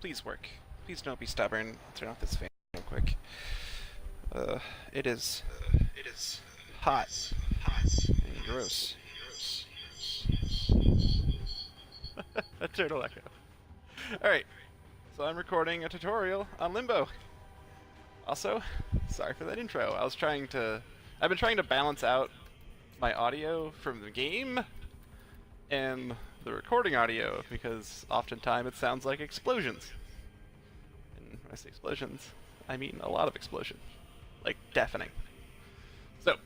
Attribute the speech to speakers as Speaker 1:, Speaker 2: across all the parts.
Speaker 1: Please work. Please don't be stubborn. I'll turn off this fan real quick. It is hot and gross. A turtle echo. Alright, so I'm recording a tutorial on Limbo. Also, sorry for that intro. I've been trying to balance out my audio from the game and the recording audio because oftentimes it sounds like explosions. And when I say explosions, I mean a lot of explosions. Like deafening. So,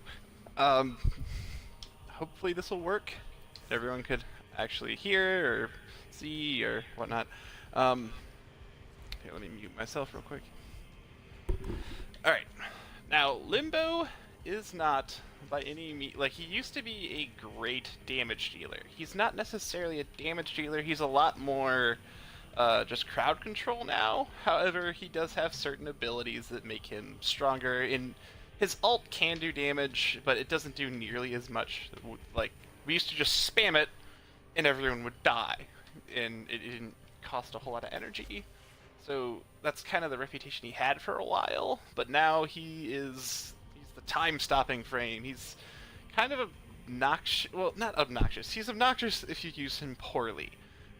Speaker 1: hopefully this will work. Everyone could actually hear or see or whatnot. Here, let me mute myself real quick. Alright. Now, Limbo is not by any means, like, he used to be a great damage dealer. He's not necessarily a damage dealer, he's a lot more just crowd control now. However, he does have certain abilities that make him stronger. His ult can do damage, but it doesn't do nearly as much. Like, we used to just spam it, and everyone would die, and it didn't cost a whole lot of energy. So that's kind of the reputation he had for a while, but now he's the time-stopping frame. He's kind of obnoxious. Well, not obnoxious. He's obnoxious if you use him poorly.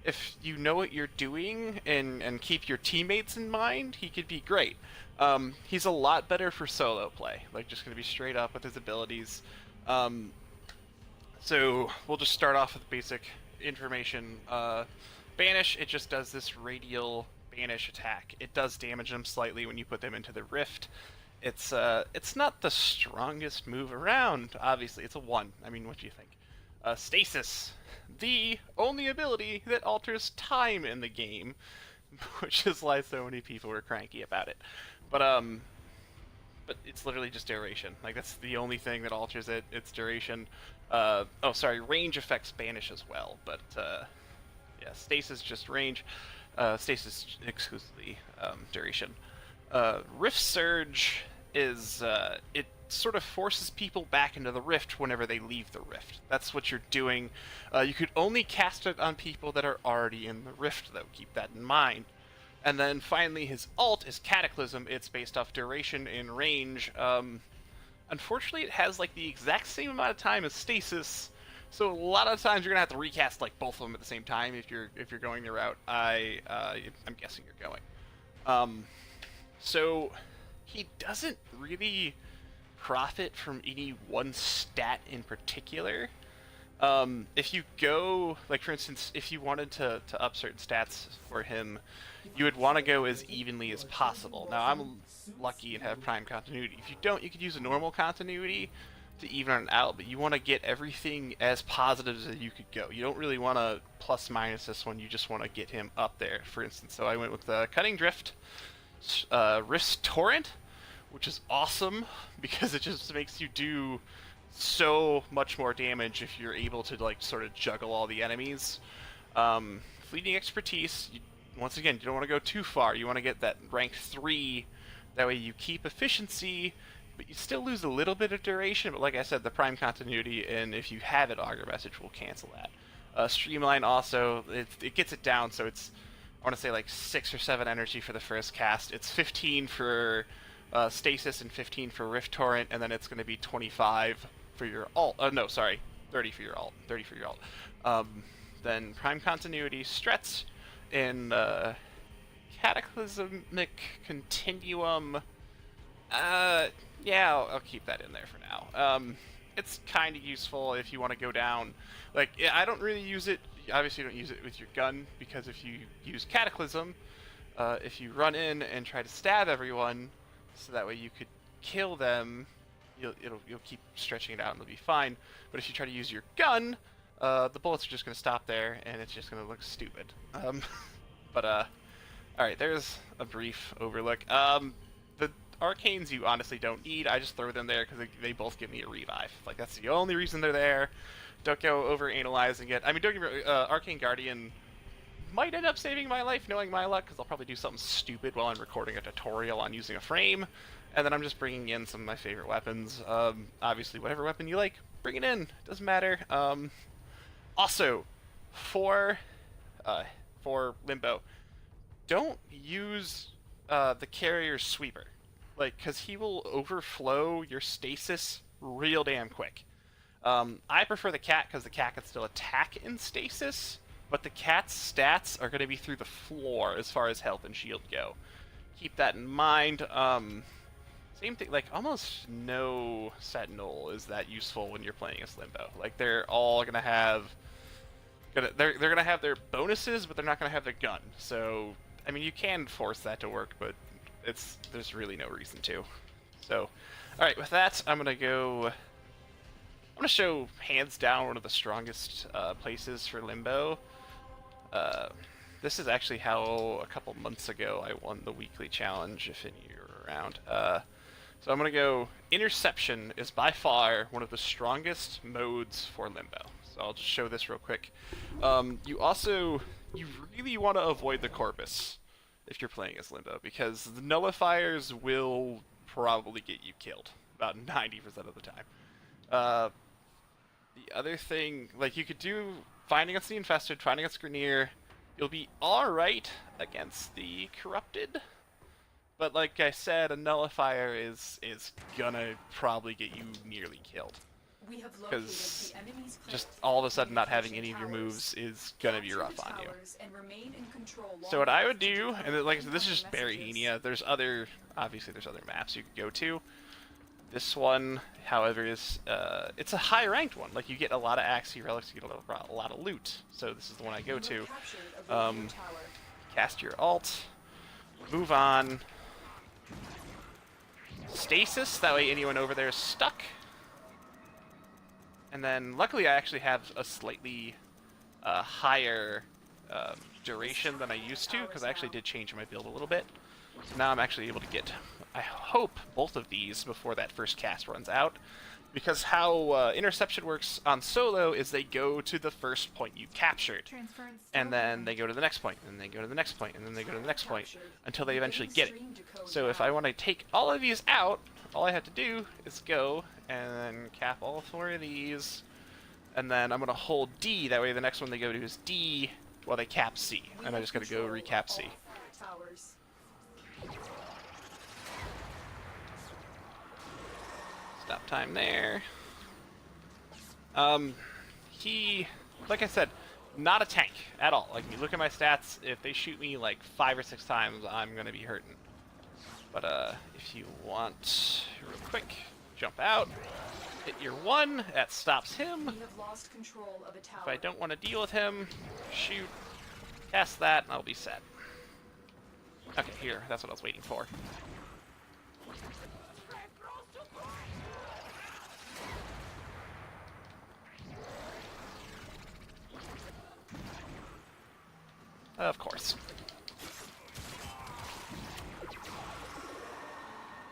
Speaker 1: If you know what you're doing and keep your teammates in mind, he could be great. He's a lot better for solo play. Like, just going to be straight up with his abilities. So we'll just start off with basic information. Banish, it just does this radial banish attack. It does damage them slightly when you put them into the rift. It's not the strongest move around, obviously. It's a 1. I mean, what do you think? Stasis, the only ability that alters time in the game, which is why so many people were cranky about it. But it's literally just duration. Like, that's the only thing that alters it. It's duration. Oh, sorry, range affects banish as well, but yeah, stasis just range. Stasis exclusively duration. Rift Surge is it sort of forces people back into the rift whenever they leave the rift. That's what you're doing. You could only cast it on people that are already in the rift, though. Keep that in mind. And then finally, his ult is Cataclysm. It's based off duration and range. Unfortunately, it has like the exact same amount of time as Stasis. So a lot of times you're gonna have to recast like both of them at the same time if you're going the route I'm guessing you're going. So he doesn't really profit from any one stat in particular. If you go, like, for instance, if you wanted to up certain stats for him, you would want to go as evenly as possible. Now, I'm lucky and have prime continuity. If you don't, you could use a normal continuity to even it out, but you want to get everything as positive as you could go. You don't really want to plus minus this one, you just want to get him up there, for instance. So I went with the Cutting Drift, Rift Torrent, which is awesome because it just makes you do so much more damage if you're able to, like, sort of juggle all the enemies. Fleeting Expertise, once again, you don't want to go too far. You want to get that rank 3, that way you keep efficiency, but you still lose a little bit of duration, but like I said, the prime continuity, and if you have it, Augur Message will cancel that. Streamline also, it gets it down, so it's, I want to say, like 6 or 7 energy for the first cast. It's 15 for Stasis and 15 for Rift Torrent, and then it's going to be 25 for your ult. No, sorry, 30 for your ult. 30 for your ult. Then Prime Continuity, Strets, and Cataclysmic Continuum. Yeah, I'll keep that in there for now. It's kind of useful if you want to go down. Like, I don't really use it. Obviously, you don't use it with your gun, because if you use Cataclysm, if you run in and try to stab everyone, so that way you could kill them, you'll keep stretching it out and it'll be fine. But if you try to use your gun, the bullets are just going to stop there, and it's just going to look stupid. Alright, there's a brief overlook. The Arcanes you honestly don't need. I just throw them there because they both give me a revive. Like, that's the only reason they're there. Don't go over-analyzing it. I mean, don't get me wrong, Arcane Guardian might end up saving my life, knowing my luck, because I'll probably do something stupid while I'm recording a tutorial on using a frame, and then I'm just bringing in some of my favorite weapons. Obviously, whatever weapon you like, bring it in. Doesn't matter. Also, for Limbo, don't use the carrier's sweeper, like, because he will overflow your stasis real damn quick. I prefer the cat because the cat can still attack in stasis, but the cat's stats are going to be through the floor as far as health and shield go. Keep that in mind. Same thing, like, almost no Sentinel is that useful when you're playing as Limbo. Like, they're all going to have... They're going to have their bonuses, but they're not going to have their gun. So, I mean, you can force that to work, but there's really no reason to. So, alright, with that, I'm going to show, hands down, one of the strongest places for Limbo. This is actually how, a couple months ago, I won the weekly challenge, if any of you are around. So I'm going to go, Interception is by far one of the strongest modes for Limbo. So I'll just show this real quick. You really want to avoid the Corpus if you're playing as Limbo, because the nullifiers will probably get you killed about 90% of the time. The other thing, like, you could do Find Against the Infested, Find Against Grenier. You'll be alright against the Corrupted. But like I said, a nullifier is gonna probably get you nearly killed. Because just all of a sudden not having any of your moves is gonna be rough on you. So what I would do, and like I said, this is just Barahenia. Obviously there's other maps you could go to. This one, however, is it's a high ranked one. Like, you get a lot of Axii relics, you get a lot of loot. So this is the one I go to. Cast your alt, move on. Stasis, that way anyone over there is stuck. And then, luckily, I actually have a slightly higher duration than I used to, because I actually did change my build a little bit. So now I'm actually able to get, I hope, both of these before that first cast runs out. Because how Interception works on solo is they go to the first point you captured. And then they go to the next point, and then they go to the next point, and then they go to the next point, until they eventually get it. So if I want to take all of these out, all I have to do is go and then cap all 4 of these, and then I'm going to hold D, that way the next one they go to is D while they cap C. And I just got to go recap C. Stop time there. Like I said, not a tank at all. Like, you look at my stats, if they shoot me like 5 or 6 times, I'm gonna be hurting. But if you want, real quick, jump out, hit your 1, that stops him. If I don't want to deal with him, shoot, cast that, and I'll be set. Okay, here, that's what I was waiting for. Of course.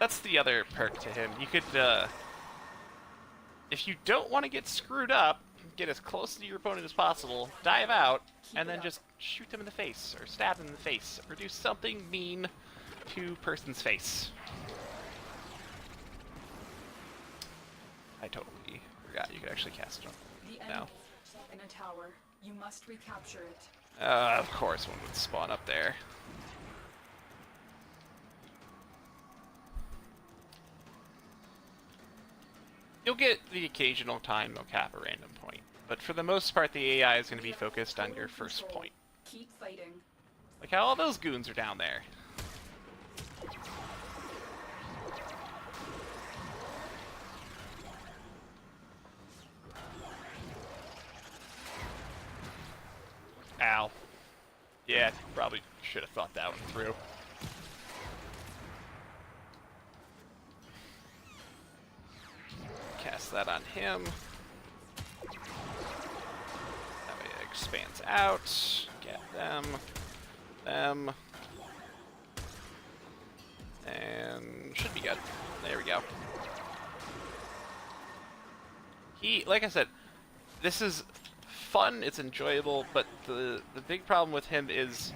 Speaker 1: That's the other perk to him. You could, if you don't want to get screwed up, get as close to your opponent as possible, dive out, and then just shoot them in the face, or stab them in the face, or do something mean to person's face. I totally forgot you could actually cast jump now.
Speaker 2: In a tower, you must recapture it.
Speaker 1: Of course one would spawn up there. You'll get the occasional time they'll cap a random point, but for the most part the AI is going to be focused on your first point.
Speaker 2: Keep fighting.
Speaker 1: Like how all those goons are down there. Ow. Yeah, probably should have thought that one through. Cast that on him. That way it expands out. Get them. Them. And should be good. There we go. Like I said, this is fun, it's enjoyable, but the big problem with him is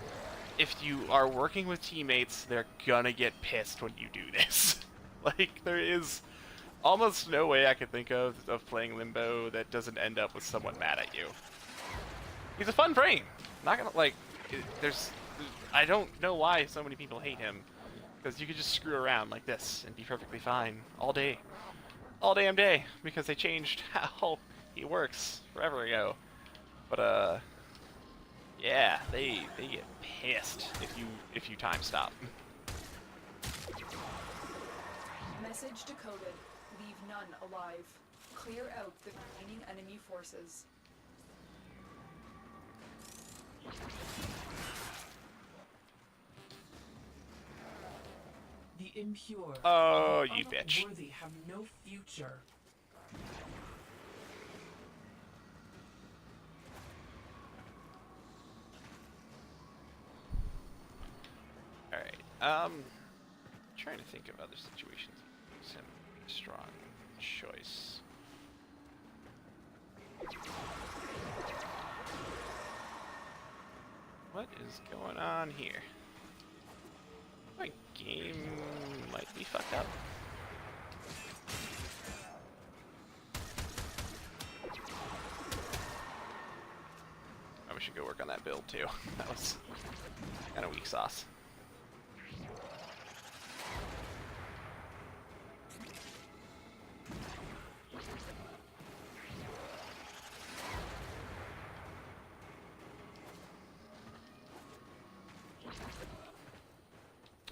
Speaker 1: if you are working with teammates, they're gonna get pissed when you do this. Like, there is almost no way I could think of playing Limbo that doesn't end up with someone mad at you. He's a fun frame. Not gonna, like, there's I don't know why so many people hate him, because you could just screw around like this and be perfectly fine all damn day, because they changed how he works forever ago. But yeah, they get pissed if you time stop.
Speaker 2: Message decoded. Leave none alive. Clear out the remaining enemy forces.
Speaker 3: The impure.
Speaker 1: Oh,
Speaker 3: and the
Speaker 1: you bitch.
Speaker 3: unworthy have no future.
Speaker 1: Alright, trying to think of other situations. Some strong choice. What is going on here? My game might be fucked up. Oh, we should go work on that build too. That was kind of weak sauce.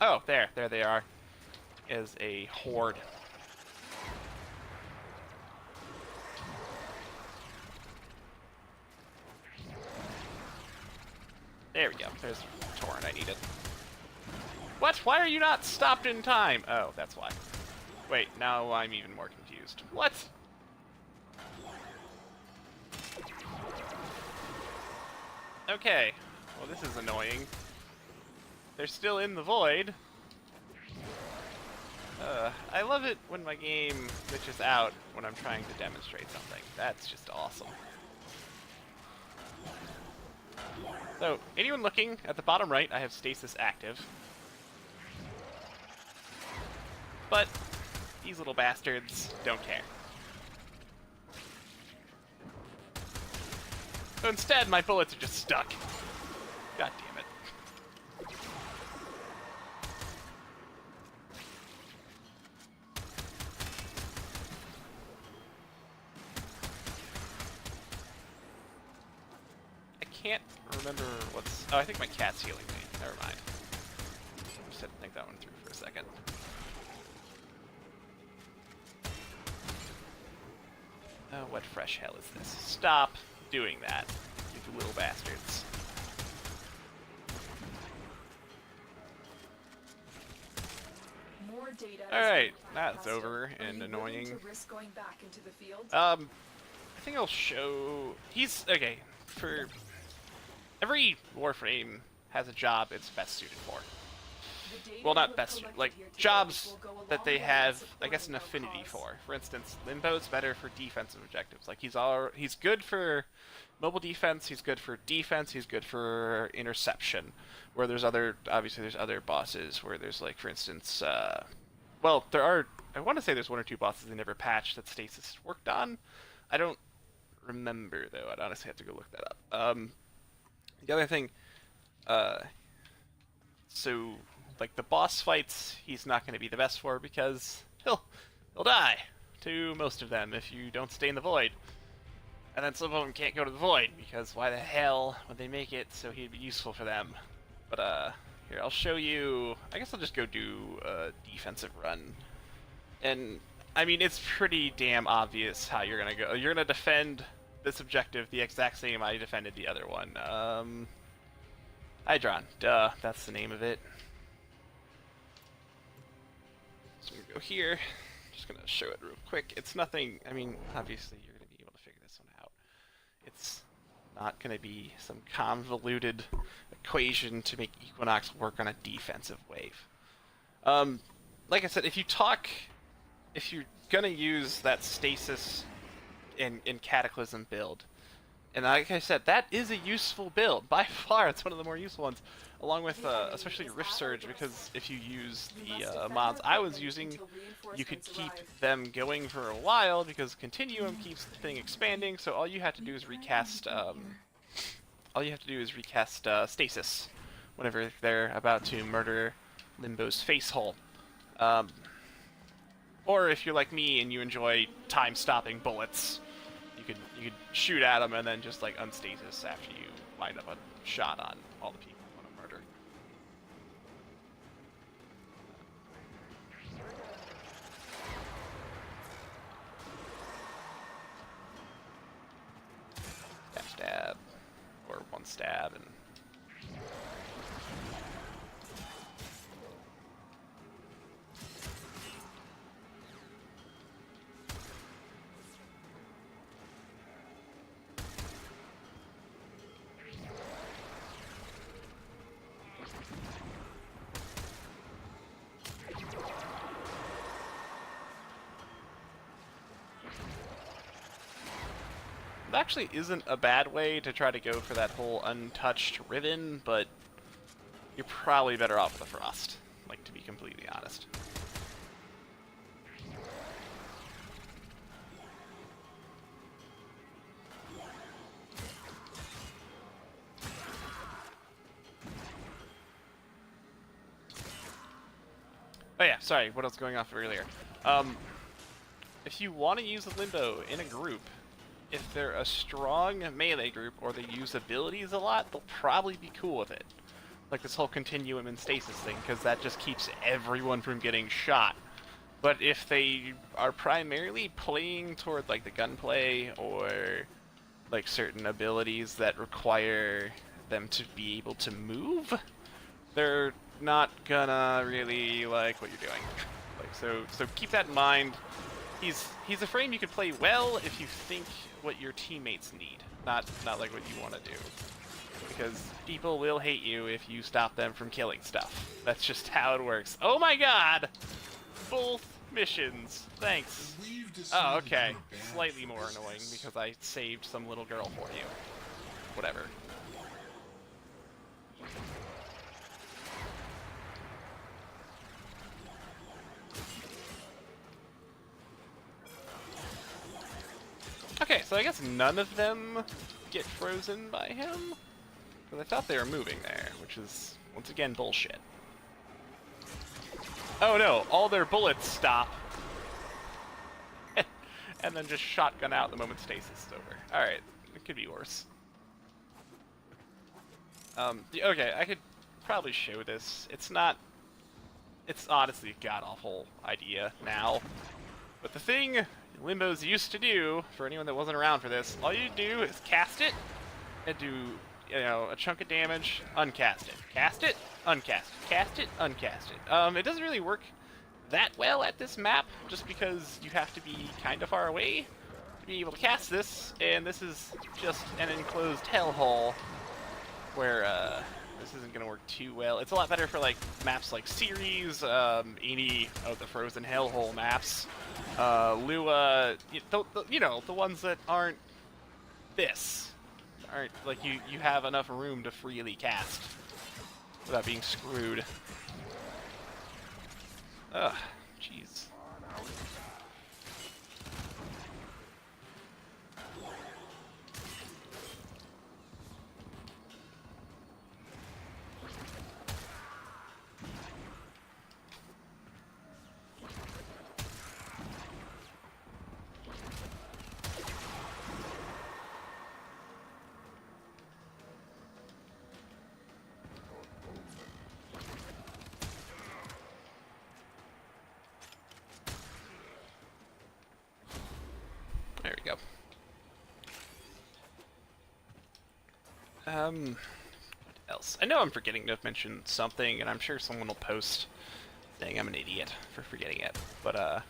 Speaker 1: Oh, there they are. Is a horde. There we go. There's Torrent I needed. What? Why are you not stopped in time? Oh, that's why. Wait, now I'm even more confused. What? Okay. Well, this is annoying. They're still in the void. I love it when my game glitches out when I'm trying to demonstrate something. That's just awesome. So, anyone looking at the bottom right, I have stasis active. But these little bastards don't care. So instead, my bullets are just stuck. God damn it. I can't remember what's... Oh, I think my cat's healing me. Never mind. Just had to think that one through for a second. Oh, what fresh hell is this? Stop doing that, you little bastards.
Speaker 2: More data.
Speaker 1: Alright, that's over and annoying.
Speaker 2: To risk going back into the field?
Speaker 1: I think I'll show... He's... Okay, for... Every warframe has a job it's best suited for. Well, not best suited, like, jobs that they have, I guess, an affinity for. For instance, Limbo's better for defensive objectives. Like, he's good for mobile defense, he's good for defense, he's good for interception. Where there's obviously there's other bosses where there's, like, for instance, well, I want to say there's one or two bosses they never patched that Stasis worked on. I don't remember, though. I'd honestly have to go look that up. The other thing, so, like, the boss fights, he's not going to be the best for because he'll die to most of them if you don't stay in the void. And then some of them can't go to the void because why the hell would they make it so he'd be useful for them? But, here, I'll show you... I guess I'll just go do a defensive run. And, I mean, it's pretty damn obvious how you're going to go. You're going to defend this objective the exact same I defended the other one. Hydron. Duh, that's the name of it. So I'm going to go here. Just going to show it real quick. It's nothing... I mean, obviously you're going to be able to figure this one out. It's not going to be some convoluted equation to make Equinox work on a defensive wave. Like I said, if you're going to use that stasis in Cataclysm build, and like I said, that is a useful build. By far, it's one of the more useful ones, along with especially Rift Surge, because if you use the mods I was using, you could keep them going for a while, because Continuum keeps the thing expanding, so all you have to do is recast Stasis, whenever they're about to murder Limbo's face hole. Um, or if you're like me and you enjoy time-stopping bullets, you could shoot at them and then just like unstasis after you line up a shot on all the people you want to murder. Stab, stab, or one stab and. That actually isn't a bad way to try to go for that whole untouched ribbon, but you're probably better off with the frost, like, to be completely honest. Oh yeah, sorry, what else going off earlier? If you want to use a limbo in a group, if they're a strong melee group or they use abilities a lot, they'll probably be cool with it. Like this whole continuum and stasis thing, because that just keeps everyone from getting shot. But if they are primarily playing toward like the gunplay or like certain abilities that require them to be able to move, they're not gonna really like what you're doing. Like so keep that in mind. He's a frame you could play well if you think what your teammates need, not like what you want to do. Because people will hate you if you stop them from killing stuff. That's just how it works. Oh my god! Both missions. Thanks. Oh, okay. Slightly more annoying because I saved some little girl for you. Whatever. Okay, so I guess none of them get frozen by him? Because I thought they were moving there, which is, once again, bullshit. Oh no, all their bullets stop. And then just shotgun out the moment stasis is over. Alright, it could be worse. Okay, I could probably show this. It's honestly a god-awful idea now. But the thing Limbos used to do, for anyone that wasn't around for this, all you do is cast it, and do, you know, a chunk of damage, uncast it. Cast it, uncast it. Cast it, uncast it. It doesn't really work that well at this map, just because you have to be kind of far away to be able to cast this, and this is just an enclosed hellhole, where, this isn't gonna work too well. It's a lot better for like maps like Ceres, any of the frozen hellhole maps, Lua, you know, the ones that aren't this, aren't like you have enough room to freely cast without being screwed. Ugh, jeez. There we go. What else? I know I'm forgetting to mention something, and I'm sure someone will post saying I'm an idiot for forgetting it. But,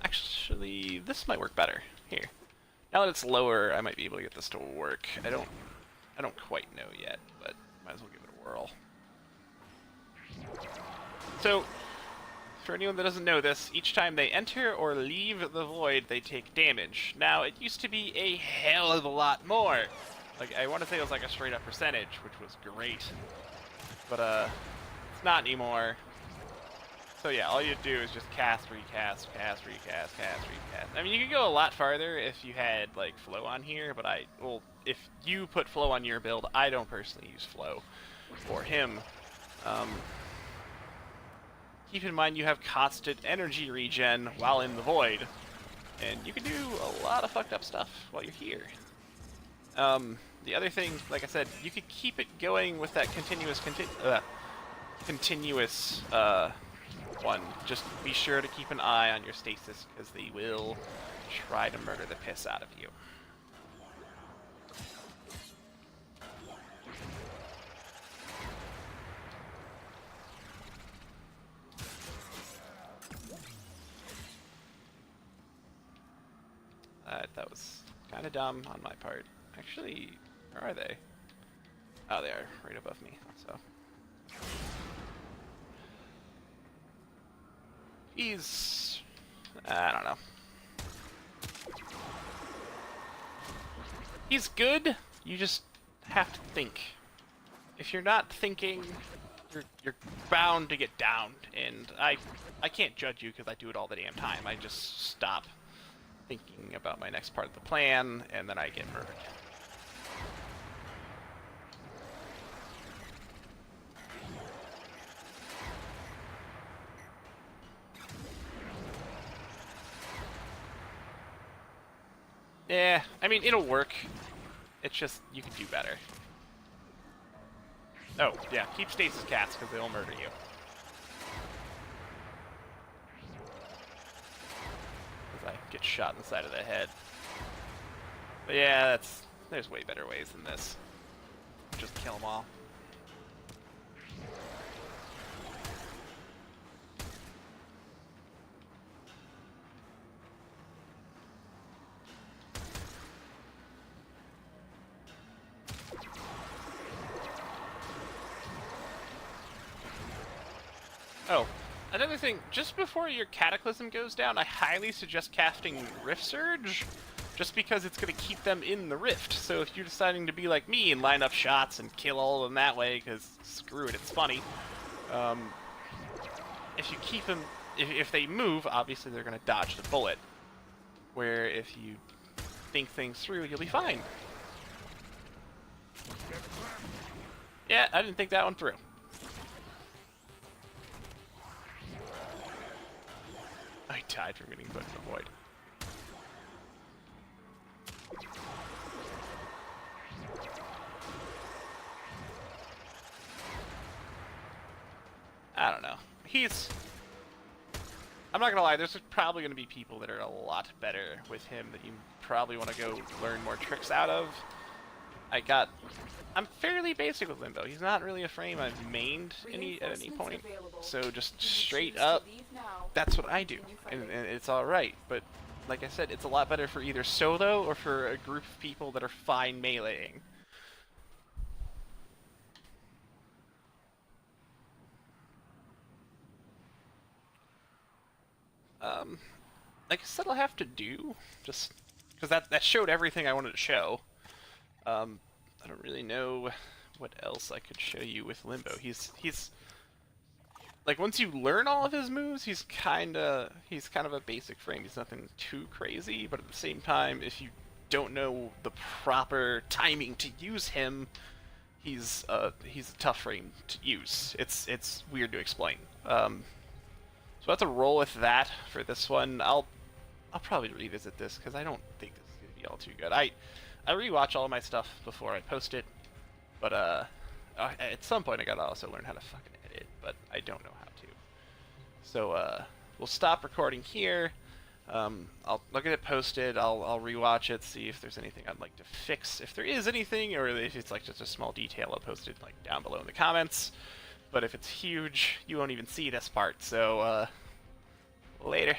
Speaker 1: actually, this might work better. Here. Now that it's lower, I might be able to get this to work. I don't quite know yet, but might as well give it a whirl. So, for anyone that doesn't know this, each time they enter or leave the void, they take damage. Now, it used to be a hell of a lot more. Like, I want to say it was like a straight up percentage, which was great. But, it's not anymore. So yeah, all you do is just cast, recast, cast, recast, cast, recast. I mean, you could go a lot farther if you had, like, flow on here, but if you put flow on your build, I don't personally use flow for him. Keep in mind you have constant energy regen while in the void, and you can do a lot of fucked up stuff while you're here. The other thing, like I said, you could keep it going with that continuous one. Just be sure to keep an eye on your stasis, because they will try to murder the piss out of you. That was kind of dumb on my part. Actually, where are they? Oh, they are right above me, so. He's... I don't know. He's good, you just have to think. If you're not thinking, you're bound to get downed, and I can't judge you because I do it all the damn time. I just stop thinking about my next part of the plan, and then I get murdered. Yeah, I mean, it'll work. It's just, you can do better. Oh, yeah, keep stasis cats, because they'll murder you. As I get shot in the side of the head. But yeah, there's way better ways than this. Just kill them all. Oh, another thing, just before your Cataclysm goes down, I highly suggest casting Rift Surge, just because it's going to keep them in the Rift. So if you're deciding to be like me and line up shots and kill all of them that way, because screw it, it's funny, if you keep them, if they move, obviously they're going to dodge the bullet, where if you think things through, you'll be fine. Yeah, I didn't think that one through. I died from getting put in the void. I don't know. I'm not gonna lie, there's probably gonna be people that are a lot better with him that you probably want to go learn more tricks out of. I'm fairly basic with Limbo. He's not really a frame I've mained at any point. So just straight up, that's what I do. And it's alright. But like I said, it's a lot better for either solo or for a group of people that are fine meleeing. Like I said, I'll have to do, just because that showed everything I wanted to show. I don't really know what else I could show you with Limbo. He's like, once you learn all of his moves, he's kind of a basic frame. He's nothing too crazy, but at the same time, if you don't know the proper timing to use him, he's a tough frame to use. It's weird to explain. So I have to roll with that for this one. I'll probably revisit this because I don't think this is gonna be all too good. I rewatch all of my stuff before I post it, but at some point I gotta also learn how to fucking edit, but I don't know how to. So we'll stop recording here. I'll look at it posted. I'll rewatch it, see if there's anything I'd like to fix, if there is anything, or if it's like just a small detail. I'll post it like down below in the comments. But if it's huge, you won't even see this part. So later.